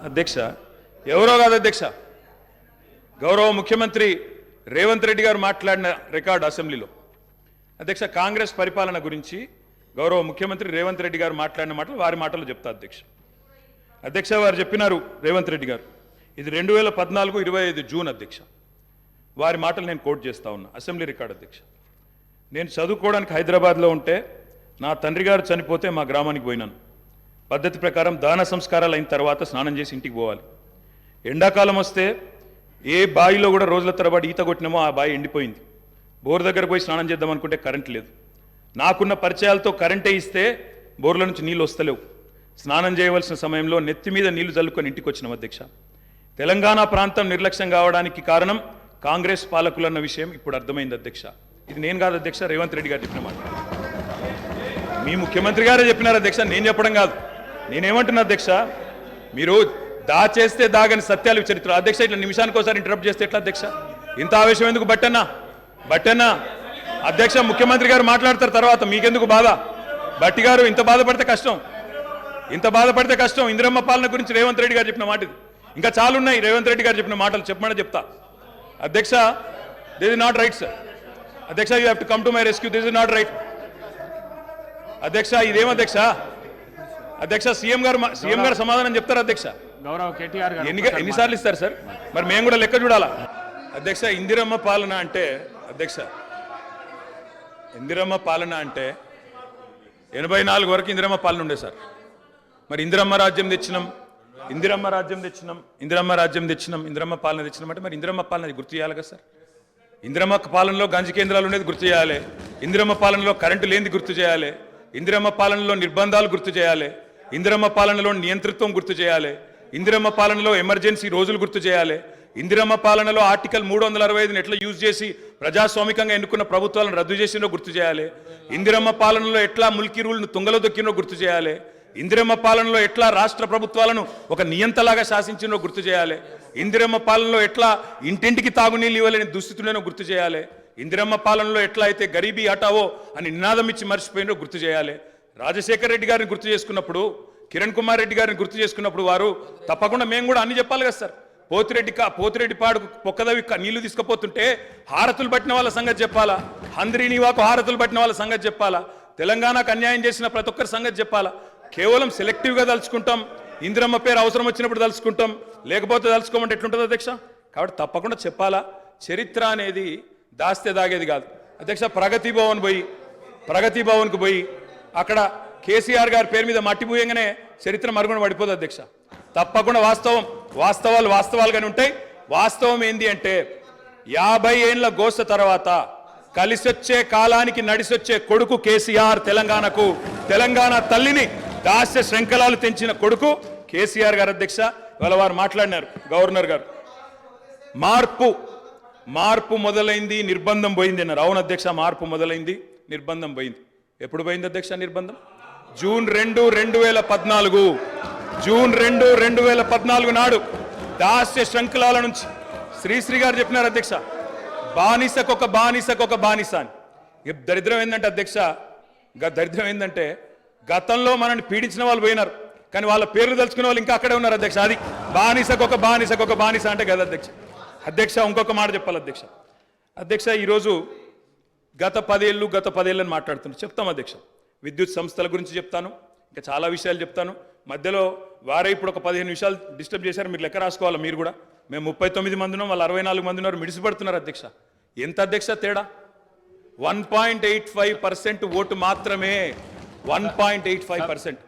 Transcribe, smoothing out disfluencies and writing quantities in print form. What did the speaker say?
అధ్యక్ష ఎవరో కాదు అధ్యక్ష, గౌరవ ముఖ్యమంత్రి రేవంత్ రెడ్డి గారు మాట్లాడిన రికార్డు అసెంబ్లీలో. అధ్యక్ష, కాంగ్రెస్ పరిపాలన గురించి గౌరవ ముఖ్యమంత్రి రేవంత్ రెడ్డి గారు మాట్లాడిన మాటలు వారి మాటలు చెప్తా అధ్యక్ష. అధ్యక్ష, వారు చెప్పినారు రేవంత్ రెడ్డి గారు, ఇది 2014 25 జూన్ అధ్యక్ష. వారి మాటలు నేను కోట్ చేస్తా ఉన్నా, అసెంబ్లీ రికార్డు అధ్యక్ష. నేను చదువుకోవడానికి హైదరాబాద్లో ఉంటే నా తండ్రి గారు చనిపోతే మా గ్రామానికి పోయినాను. పద్ధతి ప్రకారం దాన సంస్కారాలు అయిన తర్వాత స్నానం చేసి ఇంటికి పోవాలి. ఎండాకాలం వస్తే ఏ బావిలో కూడా రోజుల తరబడి ఈత కొట్టినామో ఆ బావి ఎండిపోయింది. బోర్ దగ్గర పోయి స్నానం చేద్దాం అనుకుంటే కరెంట్ లేదు. నాకున్న పరిచయాలతో కరెంటే ఇస్తే బోర్ల నుంచి నీళ్ళు వస్తలేవు. స్నానం చేయవలసిన సమయంలో నెత్తి మీద నీళ్లు చల్లుకొని ఇంటికి వచ్చినాం అధ్యక్ష. తెలంగాణ ప్రాంతం నిర్లక్ష్యం కావడానికి కారణం కాంగ్రెస్ పాలకులన్న విషయం ఇప్పుడు అర్థమైంది అధ్యక్ష. ఇది నేను కాదు అధ్యక్ష, రేవంత్ రెడ్డి గారు చెప్పిన మాట. మీ ముఖ్యమంత్రి గారే చెప్పినారు అధ్యక్ష, నేను చెప్పడం కాదు. నేనేమంటున్నా అధ్యక్ష, మీరు దాచేస్తే దాగని సత్యాలు చరిత్ర అధ్యక్ష. ఇట్లా నిమిషానికి ఒకసారి ఇంటరప్ట్ చేస్తే ఎట్లా అధ్యక్ష? ఇంత ఆవేశం ఎందుకు? బట్టన్నా అధ్యక్ష, ముఖ్యమంత్రి గారు మాట్లాడతారు తర్వాత, మీకెందుకు బాధ? బట్టి గారు ఇంత బాధపడితే కష్టం. ఇందిరమ్మ పాలన గురించి రేవంత్ రెడ్డి గారు చెప్పిన మాట ఇది. ఇంకా చాలున్నాయి రేవంత్ రెడ్డి గారు చెప్పిన మాటలు, చెప్పమని చెప్తా అధ్యక్ష. This is not right sir. అధ్యక్ష, you have to come to my rescue. This is not right అధ్యక్ష. ఇదేం అధ్యక్ష? అధ్యక్ష, సీఎం గారు సమాధానం చెప్తారు అధ్యక్ష. గౌరవ కేటీఆర్ గారు ఎన్నిసార్లు ఇస్తారు సార్? మరి మేము కూడా లెక్క చూడాలా అధ్యక్ష? ఇందిరమ్మ పాలన అంటే అధ్యక్ష, ఇందిరమ్మ పాలన అంటే 84 వరకు ఇందిరమ్మ పాలన ఉండే సార్. మరి ఇందిరమ్మ రాజ్యం తెచ్చినాం ఇందిరమ్మ పాలన తెచ్చినాం అంటే మరి ఇందిరమ్మ పాలన గుర్తు చేయాలి కదా సార్. ఇందిరమ్మ పాలనలో గంజి కేంద్రాలు ఉండేది గుర్తు చేయాలి. ఇందిరమ్మ పాలనలో కరెంటు లేనిది గుర్తు చేయాలి. ఇందిరమ్మ పాలనలో నిర్బంధాలు గుర్తు చేయాలి. ఇందిరమ్మ పాలనలో నియంతృత్వం గుర్తు చేయాలి. ఇందిరమ్మ పాలనలో ఎమర్జెన్సీ రోజులు గుర్తు చేయాలి. ఇందిరమ్మ పాలనలో ఆర్టికల్ 365ని ఎట్లా యూజ్ చేసి ప్రజాస్వామికంగా ఎన్నుకున్న ప్రభుత్వాలను రద్దు చేసినో గుర్తు చేయాలి. ఇందిరమ్మ పాలనలో ఎట్లా ముల్కీ రూల్ను తుంగలో దొక్కినో గుర్తు చేయాలి. ఇందిరమ్మ పాలనలో ఎట్లా రాష్ట్ర ప్రభుత్వాలను ఒక నియంతలాగా శాసించినో గుర్తు చేయాలి. ఇందిరమ్మ పాలనలో ఎట్లా ఇంటింటికి తాగునీళ్ళు ఇవ్వలేని దుస్థితులను గుర్తు చేయాలి. ఇందిరమ్మ పాలనలో ఎట్లా అయితే గరీబీ హటావో అని నినాదం ఇచ్చి మర్చిపోయినో గుర్తు చేయాలి. రాజశేఖర్ రెడ్డి గారిని గుర్తు చేసుకున్నప్పుడు, కిరణ్ కుమార్ రెడ్డి గారిని గుర్తు చేసుకున్నప్పుడు వారు తప్పకుండా మేము కూడా అన్ని చెప్పాలి కదా సార్. పోతిరెడ్డి పాడుకు పొక్కదవి నీళ్లు తీసుకుపోతుంటే హారతులు పట్టిన వాళ్ళ సంగతి చెప్పాలా? హంద్రీనివాకు హారతులు పట్టిన వాళ్ళ సంగతి చెప్పాలా? తెలంగాణకు అన్యాయం చేసిన ప్రతి ఒక్కరి సంగతి చెప్పాలా? కేవలం సెలెక్టివ్గా తలుచుకుంటాం, ఇందిరమ్మ పేరు అవసరం వచ్చినప్పుడు తలుచుకుంటాం, లేకపోతే తలుచుకోమంటే ఎట్లుంటుంది అధ్యక్ష? కాబట్టి తప్పకుండా చెప్పాలా. చరిత్ర అనేది దాస్తే దాగేది కాదు అధ్యక్ష. ప్రగతి భవన్కు పోయి అక్కడ కేసీఆర్ గారి పేరు మీద మట్టి పూయంగానే చరిత్ర మరుగున పడిపోదు అధ్యక్ష. తప్పకుండా వాస్తవాలుగానే ఉంటాయి. వాస్తవం ఏంది అంటే 50 ఏళ్ల గోస తర్వాత కలిసొచ్చే కాలానికి నడిసొచ్చే కొడుకు కేసీఆర్. తెలంగాణ తల్లిని దాస్య శృంఖలాలు తెంచిన కొడుకు కేసీఆర్ గారు అధ్యక్ష. ఇవాళ వారు మాట్లాడినారు, గవర్నర్ గారు, మార్పు మొదలైంది, నిర్బంధం పోయింది అన్నారు. అవును అధ్యక్ష, మార్పు మొదలైంది, నిర్బంధం పోయింది. ఎప్పుడు పోయింది అధ్యక్ష నిర్బంధం? జూన్ 2, 2014 నాడు దాస్య శృంఖలాల నుంచి శ్రీశ్రీ గారు చెప్పినారు అధ్యక్ష, బానిసకొక బానిస అని. దరిద్రం ఏంటంటే అధ్యక్ష, గతంలో మనల్ని పీడించిన వాళ్ళు పోయినారు, కానీ వాళ్ళ పేర్లు తలుచుకునే వాళ్ళు ఇంకా అక్కడే ఉన్నారు అధ్యక్ష. అది బానిసకొక బానిస అంటే కదా అధ్యక్ష. ఇంకొక మాట చెప్పాలి అధ్యక్ష. ఈరోజు గత 10 ఏళ్ళని మాట్లాడుతున్నారు, చెప్తాం అధ్యక్ష. విద్యుత్ సంస్థల గురించి చెప్తాను, ఇంకా చాలా విషయాలు చెప్తాను. మధ్యలో వారే ఇప్పుడు ఒక 15 నిమిషాలు డిస్టర్బ్ చేశారు, మీరు లెక్క రాసుకోవాలి. మీరు కూడా మేము 39 మంది ఉన్నాం, వాళ్ళు 64 మంది ఉన్నారు, మిడిసిపడుతున్నారు అధ్యక్ష. ఎంత అధ్యక్ష తేడా? 1.85% ఓటు మాత్రమే, 1.85%.